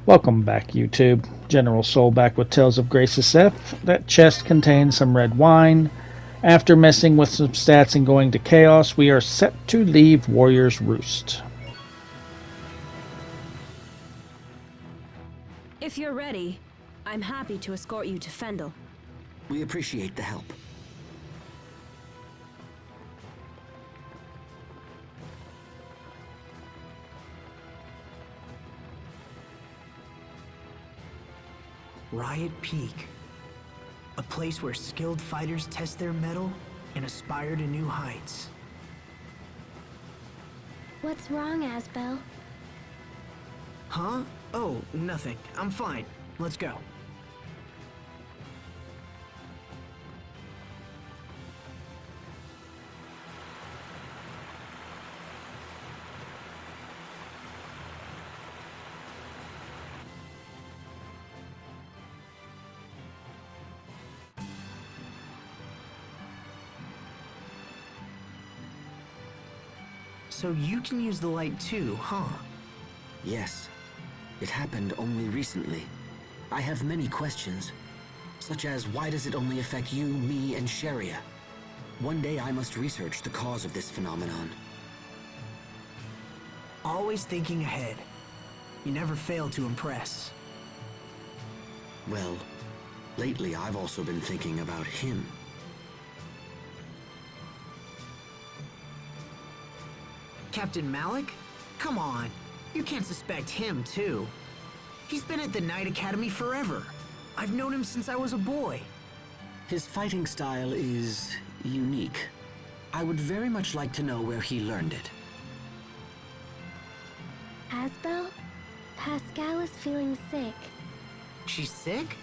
Welcome back, YouTube. General Soul back with Tales of Graces F. That chest contains some red wine. After messing with some stats and going to Chaos, we are set to leave Warrior's Roost. If you're ready, I'm happy to escort you to Fendel. We appreciate the help. Riot Peak. A place where skilled fighters test their mettle and aspire to new heights. What's wrong, Asbel? Huh? Oh, nothing. I'm fine. Let's go. So you can use the light too, huh? Yes. It happened only recently. I have many questions, such as why does it only affect you, me, and Sharia? One day I must research the cause of this phenomenon. Always thinking ahead. You never fail to impress. Well, lately I've also been thinking about him. Captain Malik? Come on. You can't suspect him, too. He's been at the Knight Academy forever. I've known him since I was a boy. His fighting style is unique. I would very much like to know where he learned it. Asbel? Pascal is feeling sick. She's sick?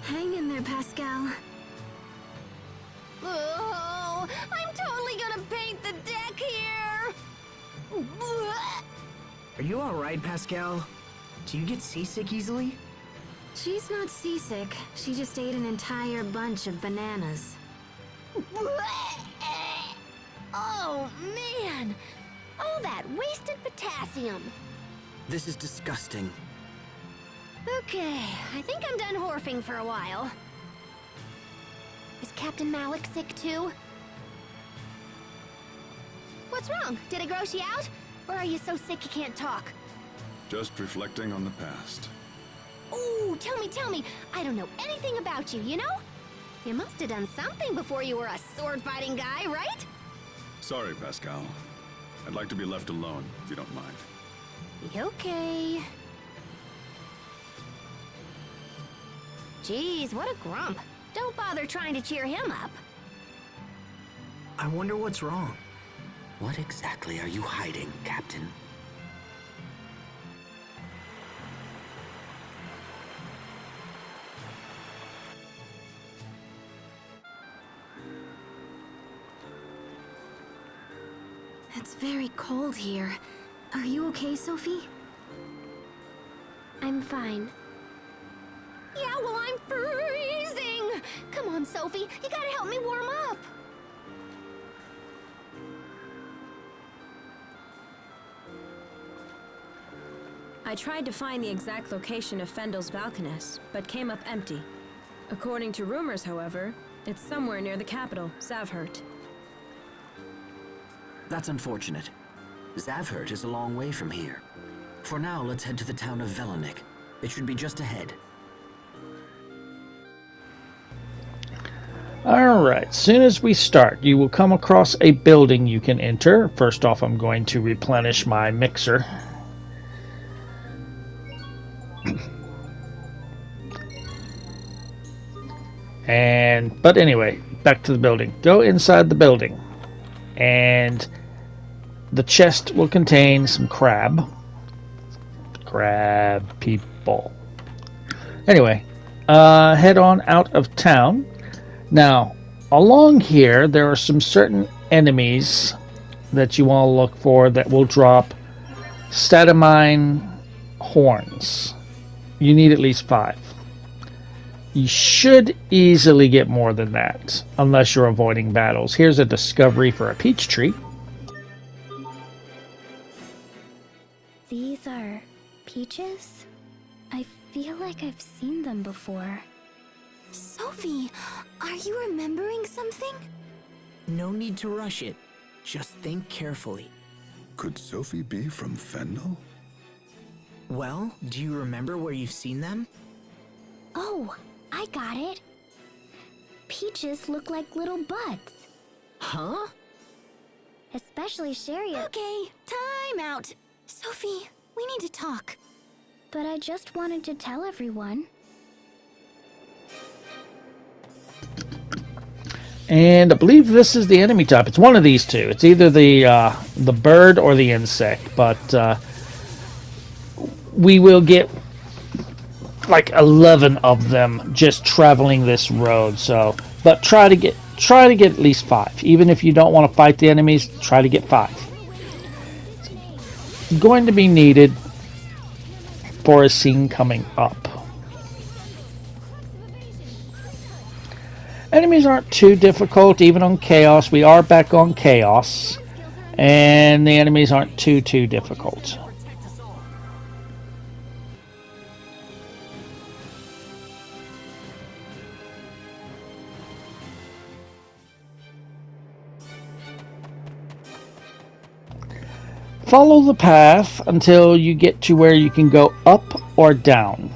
Hang in there, Pascal. Oh, I'm totally gonna paint the deck here! Are you alright, Pascal? Do you get seasick easily? She's not seasick. She just ate an entire bunch of bananas. Oh, man! All that wasted potassium. This is disgusting. Okay, I think I'm done horfing for a while. Is Captain Malik sick too? What's wrong? Did I gross you out? Or are you so sick you can't talk? Just reflecting on the past. Ooh, tell me. I don't know anything about you, you know? You must have done something before you were a sword-fighting guy, right? Sorry, Pascal. I'd like to be left alone, if you don't mind. Okay. Jeez, what a grump. Don't bother trying to cheer him up. I wonder what's wrong. What exactly are you hiding, Captain? It's very cold here. Are you okay, Sophie? I'm fine. Yeah, well, I'm freezing! Come on, Sophie, you gotta help me warm up! I tried to find the exact location of Fendel's Valkanus, but came up empty. According to rumors, however, it's somewhere near the capital, Zavhert. That's unfortunate. Zavhert is a long way from here. For now, let's head to the town of Velanik. It should be just ahead. Alright, soon as we start, you will come across a building you can enter. First off, I'm going to replenish my mixer. But anyway, back to the building. Go inside the building. And the chest will contain some crab. Crab people. Anyway, head on out of town. Now, along here, there are some certain enemies that you want to look for that will drop statamine horns. You need at least 5. You should easily get more than that, unless you're avoiding battles. Here's a discovery for a peach tree. These are peaches? I feel like I've seen them before. Sophie, are you remembering something? No need to rush it. Just think carefully. Could Sophie be from Fendel? Well, do you remember where you've seen them? Oh, I got it. Peaches look like little buds. Huh? Especially Sherry. Okay, time out. Sophie, we need to talk. But I just wanted to tell everyone. And I believe this is the enemy type. It's one of these two. It's either the bird or the insect. But we will get like 11 of them just traveling this road. So, but try to get at least 5. Even if you don't want to fight the enemies, try to get 5. It's going to be needed for a scene coming up. Enemies aren't too difficult, even on Chaos. We are back on Chaos, and the enemies aren't too difficult. Follow the path until you get to where you can go up or down.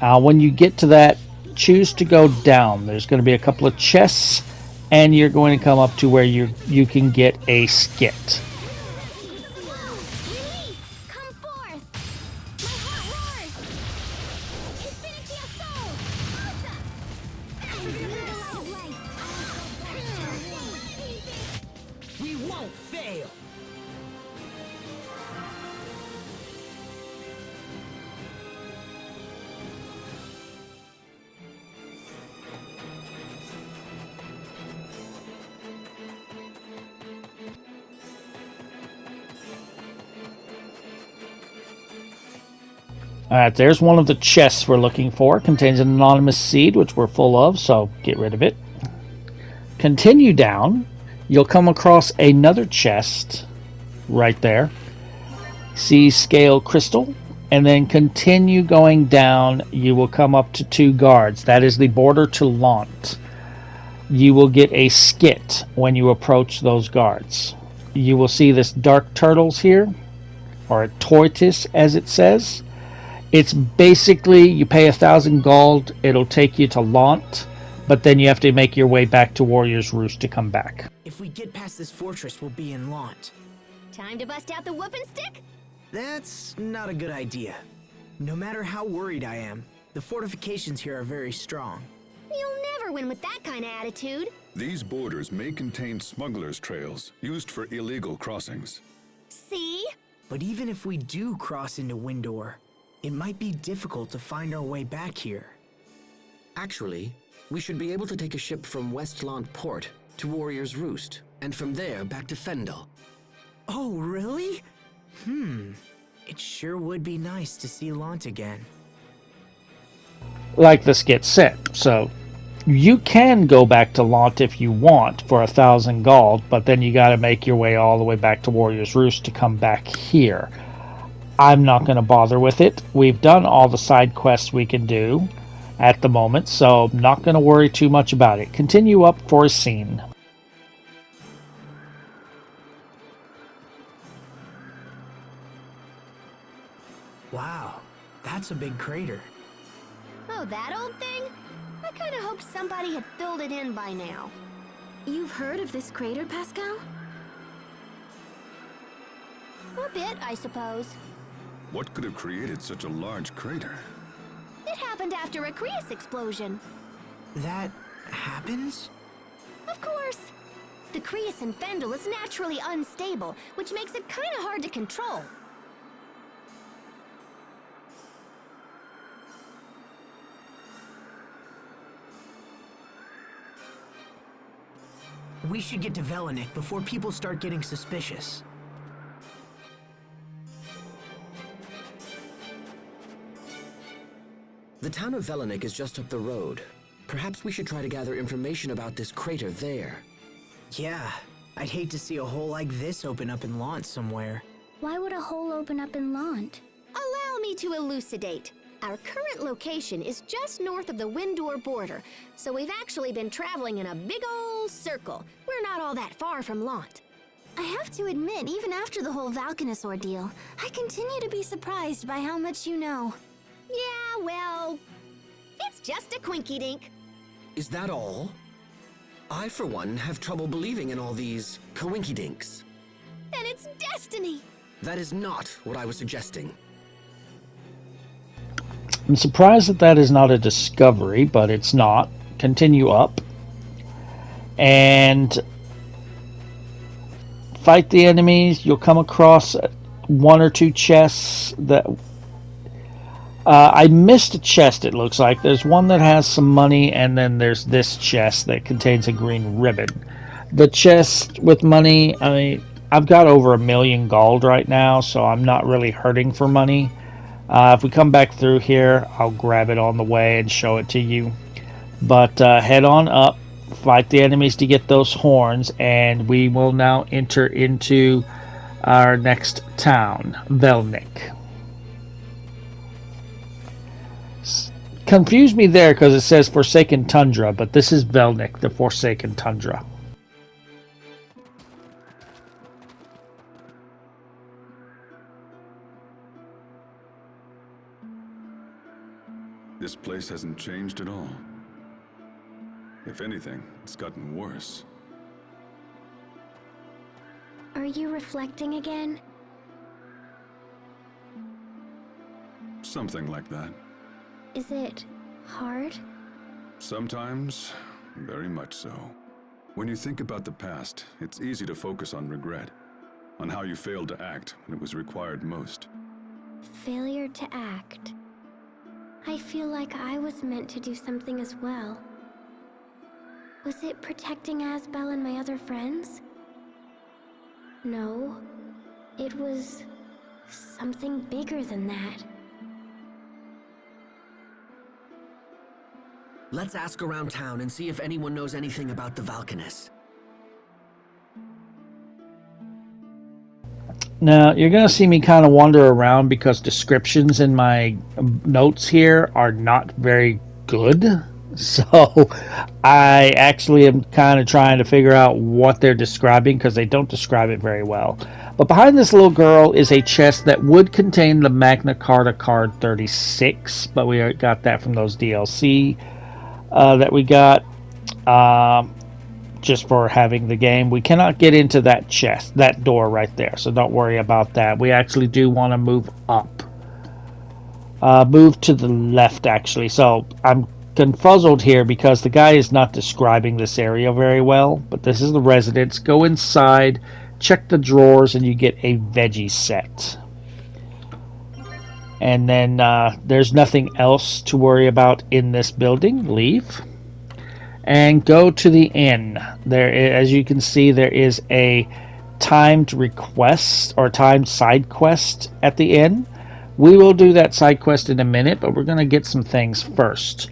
When you get to that, choose to go down. There's going to be a couple of chests, and you're going to come up to where you can get a skit. Come forth! My heart roars! Infinity of soul! We won't fail! Alright, there's one of the chests we're looking for. Contains an anonymous seed, which we're full of, so get rid of it. Continue down. You'll come across another chest right there. See scale crystal. And then continue going down. You will come up to 2 guards. That is the border to Lant. You will get a skit when you approach those guards. You will see this dark turtles here, or a tortoise as it says. It's basically, you pay 1,000 gold, it'll take you to Lant, but then you have to make your way back to Warrior's Roost to come back. If we get past this fortress, we'll be in Lant. Time to bust out the whooping stick? That's not a good idea. No matter how worried I am, the fortifications here are very strong. You'll never win with that kind of attitude. These borders may contain smugglers' trails used for illegal crossings. See? But even if we do cross into Windor, it might be difficult to find our way back here. Actually, we should be able to take a ship from Westland Port to Warrior's Roost, and from there back to Fendel. Oh, really? It sure would be nice to see Lant again. Like this gets said, so you can go back to Lant if you want for 1,000 gold, but then you got to make your way all the way back to Warrior's Roost to come back here. I'm not going to bother with it. We've done all the side quests we can do at the moment, so I'm not going to worry too much about it. Continue up for a scene. Wow, that's a big crater. Oh, that old thing? I kind of hoped somebody had filled it in by now. You've heard of this crater, Pascal? A bit, I suppose. What could have created such a large crater? It happened after a Creus explosion. That happens? Of course. The Creus in Fendel is naturally unstable, which makes it kind of hard to control. We should get to Velanik before people start getting suspicious. The town of Velanik is just up the road. Perhaps we should try to gather information about this crater there. Yeah, I'd hate to see a hole like this open up in Lant somewhere. Why would a hole open up in Lant? Allow me to elucidate. Our current location is just north of the Windor border, so we've actually been traveling in a big old circle. We're not all that far from Lant. I have to admit, even after the whole Valkanus ordeal, I continue to be surprised by how much you know. Yeah, well, it's just a quinky-dink. Is that all? I, for one, have trouble believing in all these coinkydinks. And it's destiny. That is not what I was suggesting. I'm surprised that that is not a discovery, but it's not. Continue up. And fight the enemies. You'll come across one or two chests that... I missed a chest, it looks like. There's one that has some money, and then there's this chest that contains a green ribbon. The chest with money, I mean, I've got over 1 million gold right now, so I'm not really hurting for money. If we come back through here, I'll grab it on the way and show it to you. But head on up, fight the enemies to get those horns, and we will now enter into our next town, Velanik. Confused me there because it says Forsaken Tundra, but this is Velanik, the Forsaken Tundra. This place hasn't changed at all. If anything, it's gotten worse. Are you reflecting again? Something like that. Is it hard? Sometimes, very much so. When you think about the past, it's easy to focus on regret, on how you failed to act when it was required most. Failure to act. I feel like I was meant to do something as well. Was it protecting Asbel and my other friends? No. It was something bigger than that. Let's ask around town and see if anyone knows anything about the Valkanus. Now, you're going to see me kind of wander around because descriptions in my notes here are not very good. So, I actually am kind of trying to figure out what they're describing because they don't describe it very well. But behind this little girl is a chest that would contain the Magna Carta card 36, but we got that from those DLC that we got just for having the game. We cannot get into that chest, that door right there, so don't worry about that. We actually do want to move up. Move to the left, actually. So I'm confuzzled here because the guy is not describing this area very well, but this is the residence. Go inside, check the drawers, and you get a veggie set. And then there's nothing else to worry about in this building. Leave. And go to the inn. There, as you can see, there is a timed request or timed side quest at the inn. We will do that side quest in a minute, but we're going to get some things first.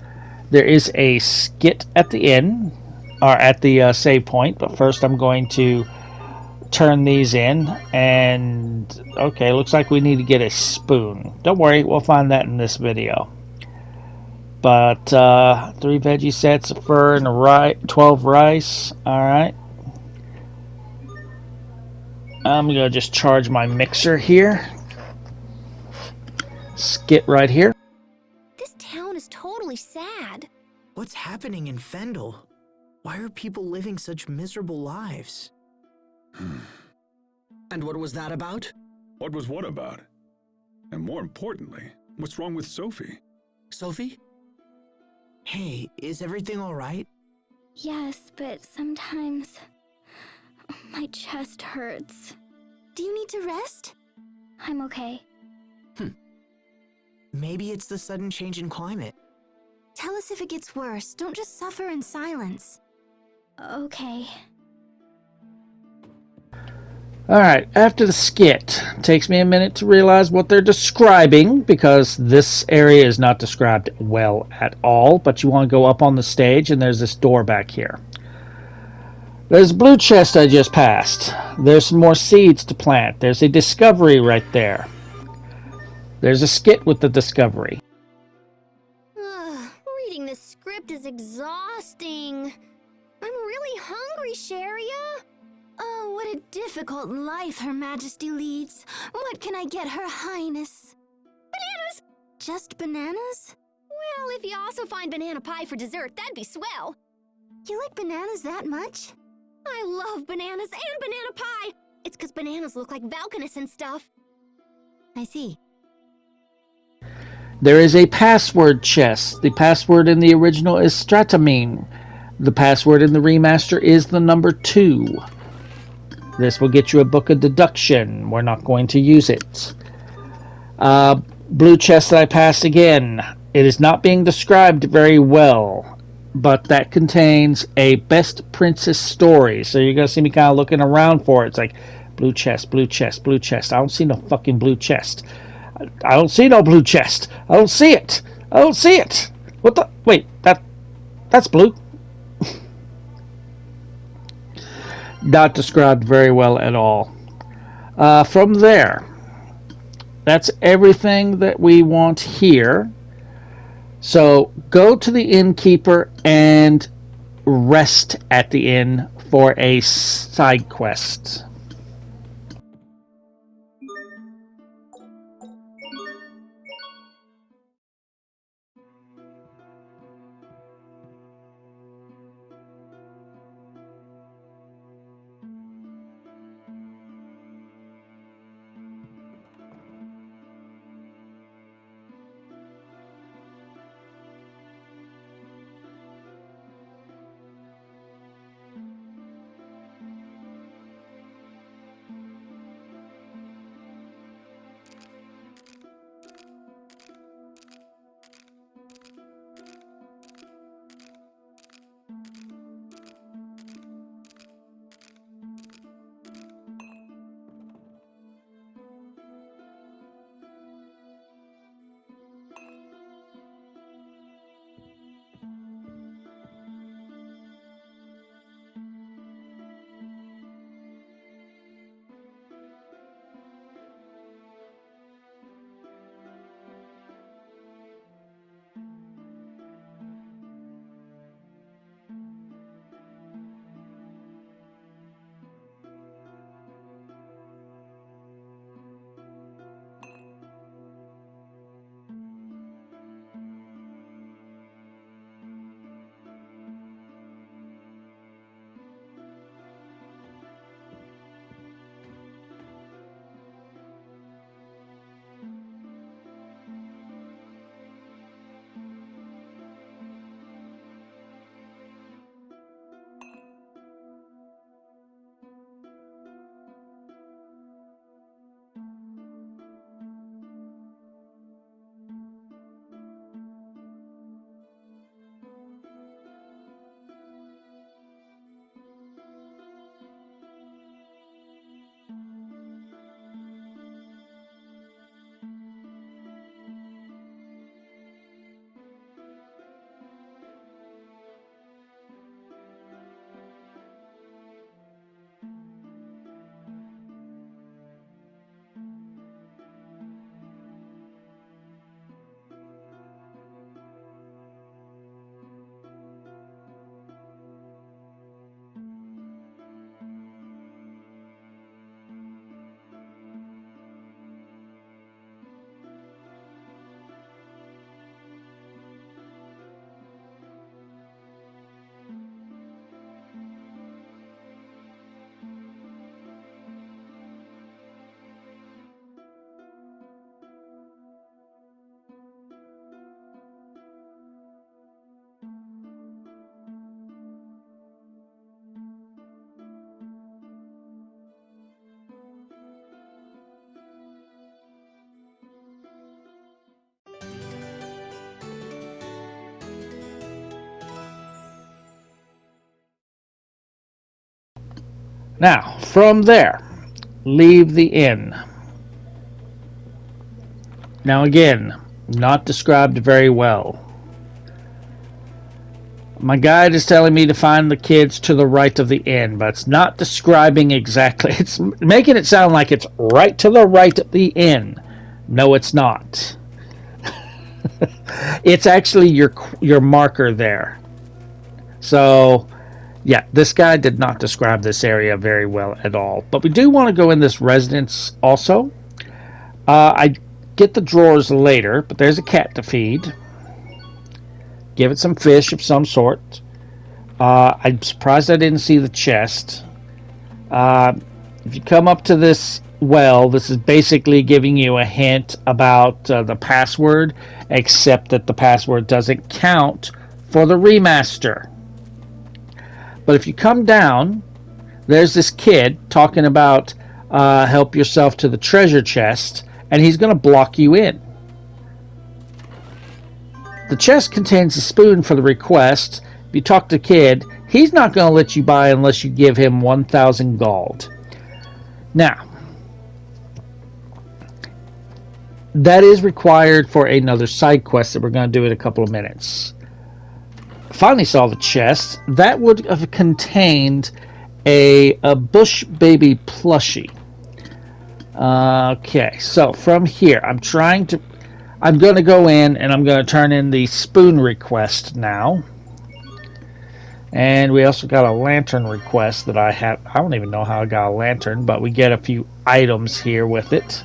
There is a skit at the inn, or at the save point, but first I'm going to turn these in, and okay, looks like we need to get a spoon. Don't worry, we'll find that in this video. But 3 veggie sets, a fur, and 12 rice. Alright. I'm gonna just charge my mixer here. Skit right here. This town is totally sad. What's happening in Fendel? Why are people living such miserable lives? And what was that about? What was what about? And more importantly, what's wrong with Sophie? Sophie? Hey, is everything all right? Yes, but sometimes my chest hurts. Do you need to rest? I'm okay. Maybe it's the sudden change in climate. Tell us if it gets worse. Don't just suffer in silence. Okay. Alright, after the skit, takes me a minute to realize what they're describing because this area is not described well at all, but you want to go up on the stage and there's this door back here. There's a blue chest I just passed. There's some more seeds to plant. There's a discovery right there. There's a skit with the discovery. Reading this script is exhausting. I'm really hungry, Sharia. Oh, what a difficult life Her Majesty leads. What can I get Her Highness? Bananas! Just bananas? Well, if you also find banana pie for dessert, that'd be swell. You like bananas that much? I love bananas and banana pie! It's 'cause bananas look like Valkanus and stuff. I see. There is a password chest. The password in the original is stratamine. The password in the remaster is the number 2. This will get you a book of deduction. We're not going to use it. Blue chest that I passed again. It is not being described very well, but that contains a best princess story. So you're going to see me kind of looking around for it. It's like blue chest, blue chest, blue chest. I don't see no fucking blue chest. I don't see no blue chest. I don't see it. I don't see it. What the? Wait, that's blue. Not described very well at all. From there, that's everything that we want here. So go to the innkeeper and rest at the inn for a side quest. Now, from there, leave the inn. Now again, not described very well. My guide is telling me to find the kids to the right of the inn, but it's not describing exactly. It's making it sound like it's right to the right of the inn. No, it's not. It's actually your marker there. So, yeah, this guy did not describe this area very well at all. But we do want to go in this residence also. I get the drawers later, but there's a cat to feed. Give it some fish of some sort. I'm surprised I didn't see the chest. If you come up to this well, this is basically giving you a hint about the password, except that the password doesn't count for the remaster. But if you come down, there's this kid talking about help yourself to the treasure chest, and he's going to block you in. The chest contains a spoon for the request. If you talk to the kid, he's not going to let you buy unless you give him 1,000 gold. Now, that is required for another side quest that we're going to do in a couple of minutes. Finally saw the chest. That would have contained a Bush Baby plushie. Okay, so from here, I'm going to go in and I'm going to turn in the spoon request now. And we also got a lantern request that I have. I don't even know how I got a lantern, but we get a few items here with it.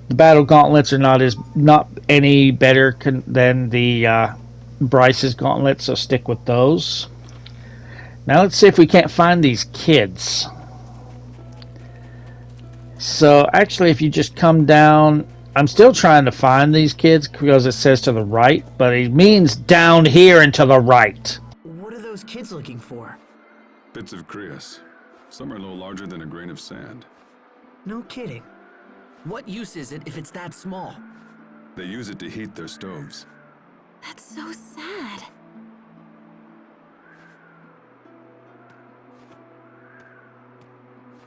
The battle gauntlets are not any better than the Bryce's gauntlets, so stick with those. Now let's see if we can't find these kids. So actually, if you just come down, I'm still trying to find these kids because it says to the right, but it means down here and to the right. What are those kids looking for? Bits of Creus. Some are no larger than a grain of sand. No kidding. What use is it if it's that small? They use it to heat their stoves. That's so sad.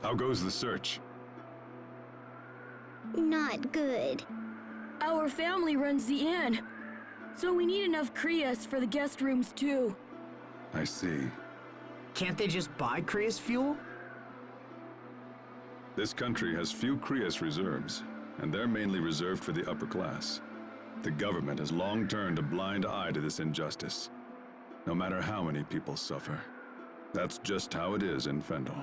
How goes the search? Not good. Our family runs the inn, so we need enough Creus for the guest rooms too. I see. Can't they just buy Creus fuel? This country has few Creus reserves, and they're mainly reserved for the upper class. The government has long turned a blind eye to this injustice, no matter how many people suffer. That's just how it is in Fendel.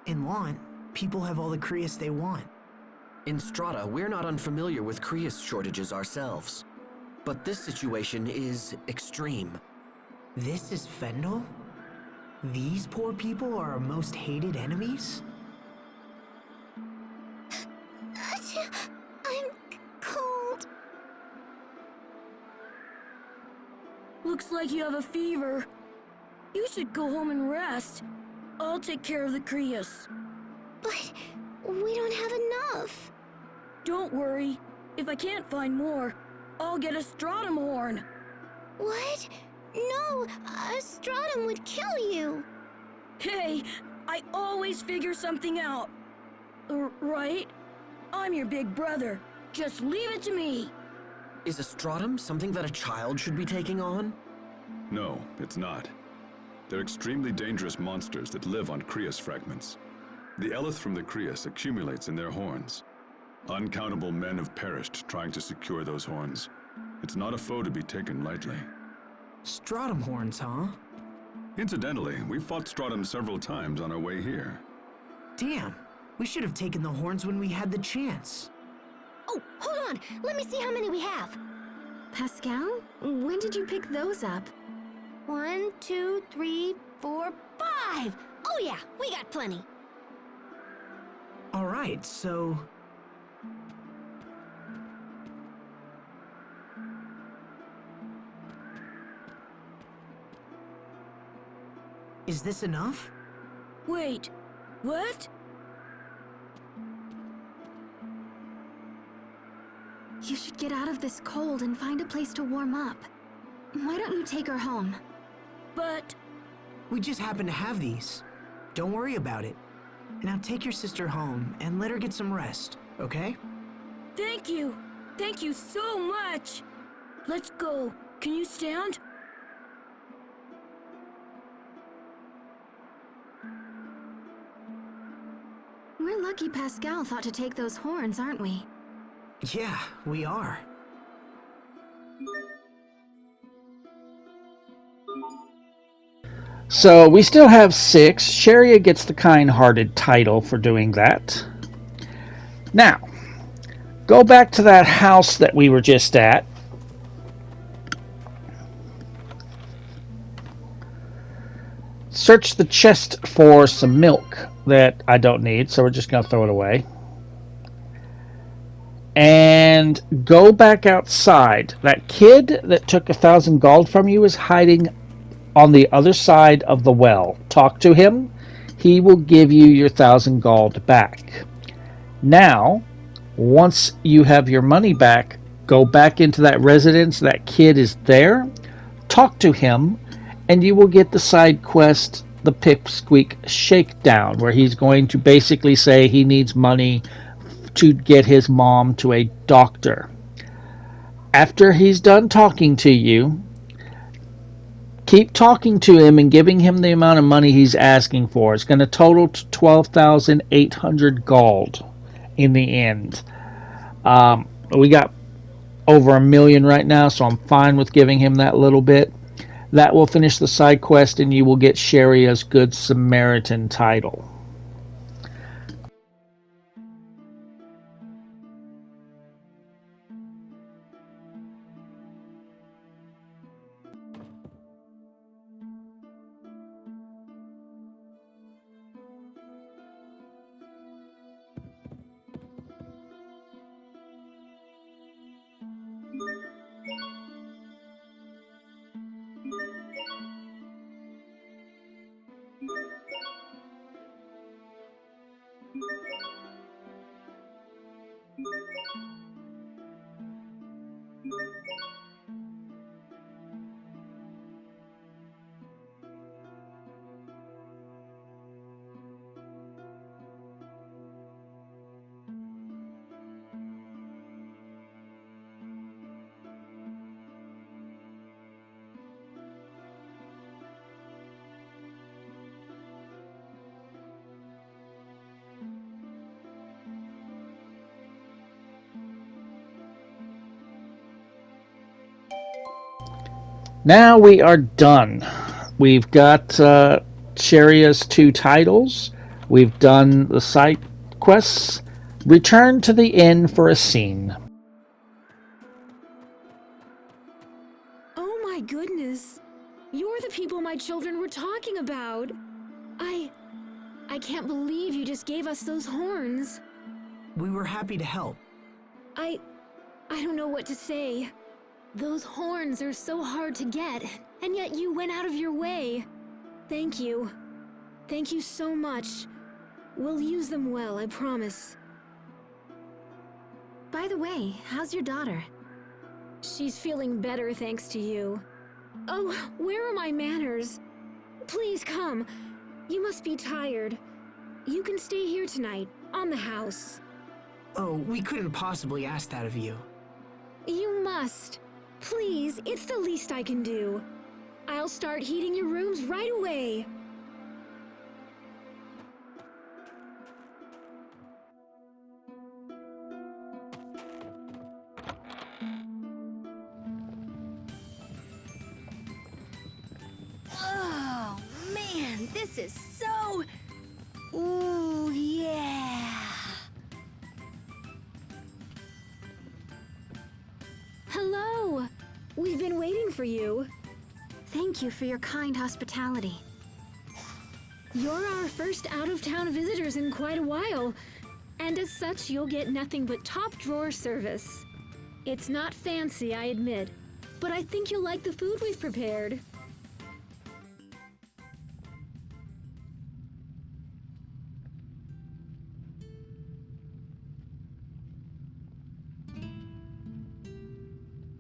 In Want, people have all the Creus they want. In Strata, we're not unfamiliar with Creus shortages ourselves. But this situation is extreme. This is Fendel? These poor people are our most hated enemies? I'm cold. Looks like you have a fever. You should go home and rest. I'll take care of the Creus. But we don't have enough. Don't worry. If I can't find more, I'll get a stratum horn. What? No, a stratum would kill you. Hey, I always figure something out. Right? I'm your big brother. Just leave it to me. Is a stratum something that a child should be taking on? No, it's not. They're extremely dangerous monsters that live on Creus fragments. The eleth from the Creus accumulates in their horns. Uncountable men have perished trying to secure those horns. It's not a foe to be taken lightly. Stratum horns, huh? Incidentally, we fought Stratum several times on our way here. Damn, we should have taken the horns when we had the chance. Oh, hold on. Let me see how many we have. Pascal, when did you pick those up? 1, 2, 3, 4, 5. Oh yeah, we got plenty. All right, so... Is this enough? Wait, what? You should get out of this cold and find a place to warm up. Why don't you take her home? But... We just happen to have these. Don't worry about it. Now take your sister home and let her get some rest, okay? Thank you. Thank you so much. Let's go. Can you stand? We're lucky Pascal thought to take those horns, aren't we? Yeah, we are. So we still have 6. Sharia gets the kind-hearted title for doing that. Now, go back to that house that we were just at. Search the chest for some milk that I don't need, so we're just going to throw it away. And go back outside. That kid that took 1,000 gold from you is hiding on the other side of the well. Talk to him. He will give you your 1,000 gold back. Now, once you have your money back, go back into that residence. That kid is there. Talk to him, and you will get the side quest, the Pipsqueak Shakedown, where he's going to basically say he needs money to get his mom to a doctor. After he's done talking to you, keep talking to him and giving him the amount of money he's asking for. It's going to total to 12,800 gold in the end. We got over 1 million right now, so I'm fine with giving him that little bit. That will finish the side quest, and you will get Sharia's Good Samaritan title. Now we are done. We've got Sharia's 2 titles. We've done the side quests. Return to the inn for a scene. Oh my goodness. You're the people my children were talking about. I can't believe you just gave us those horns. We were happy to help. I don't know what to say. Those horns are so hard to get, and yet you went out of your way. Thank you. Thank you so much. We'll use them well, I promise. By the way, how's your daughter? She's feeling better thanks to you. Oh, where are my manners? Please come. You must be tired. You can stay here tonight, on the house. Oh, we couldn't possibly ask that of you. You must. Please, it's the least I can do. I'll start heating your rooms right away. Oh, man, this is so... Ooh, yeah. Hello! We've been waiting for you. Thank you for your kind hospitality. You're our first out-of-town visitors in quite a while, and as such, you'll get nothing but top-drawer service. It's not fancy, I admit, but I think you'll like the food we've prepared.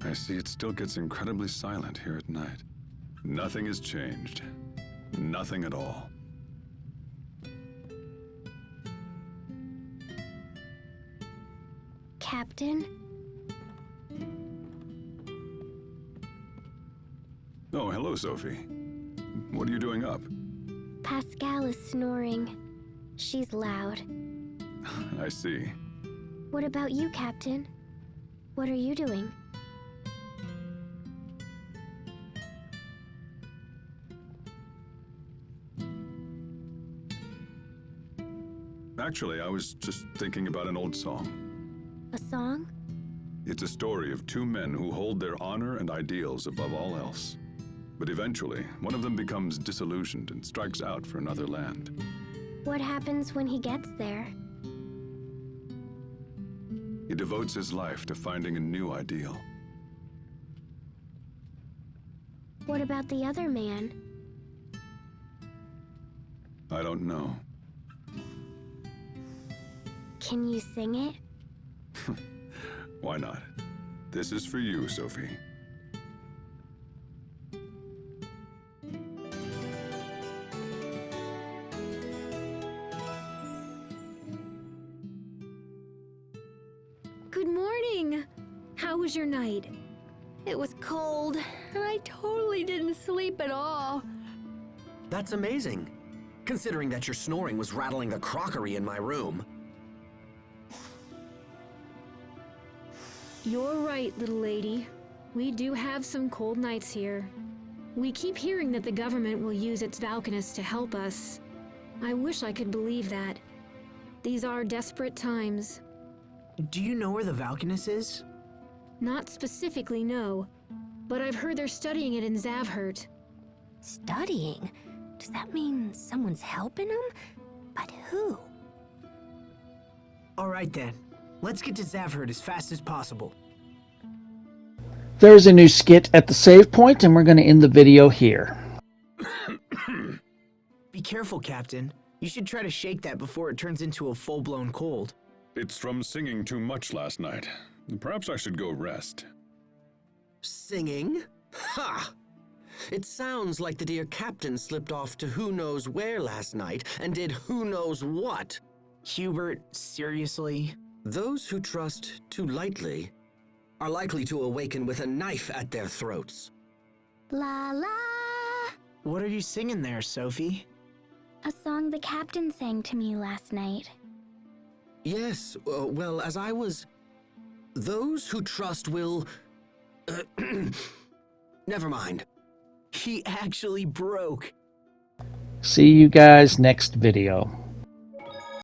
I see it still gets incredibly silent here at night. Nothing has changed. Nothing at all. Captain. Oh, hello, Sophie. What are you doing up? Pascal is snoring. She's loud. I see. What about you, Captain? What are you doing? Actually, I was just thinking about an old song. A song? It's a story of two men who hold their honor and ideals above all else. But eventually, one of them becomes disillusioned and strikes out for another land. What happens when he gets there? He devotes his life to finding a new ideal. What about the other man? I don't know. Can you sing it? Why not? This is for you, Sophie. Good morning. How was your night? It was cold, and I totally didn't sleep at all. That's amazing, considering that your snoring was rattling the crockery in my room. You're right, little lady. We do have some cold nights here. We keep hearing that the government will use its Valkanists to help us. I wish I could believe that. These are desperate times. Do you know where the Valkanus is? Not specifically, no. But I've heard they're studying it in Zavhert. Studying? Does that mean someone's helping him? But who? All right then. Let's get to Zavhert as fast as possible. There's a new skit at the save point, and we're going to end the video here. Be careful, Captain. You should try to shake that before it turns into a full-blown cold. It's from singing too much last night. Perhaps I should go rest. Singing? Ha! It sounds like the dear captain slipped off to who knows where last night and did who knows what. Hubert, seriously? Those who trust too lightly are likely to awaken with a knife at their throats. La la! What are you singing there, Sophie? A song the Captain sang to me last night. Yes, well, as I was... Those who trust will... Never mind. He actually broke. See you guys next video.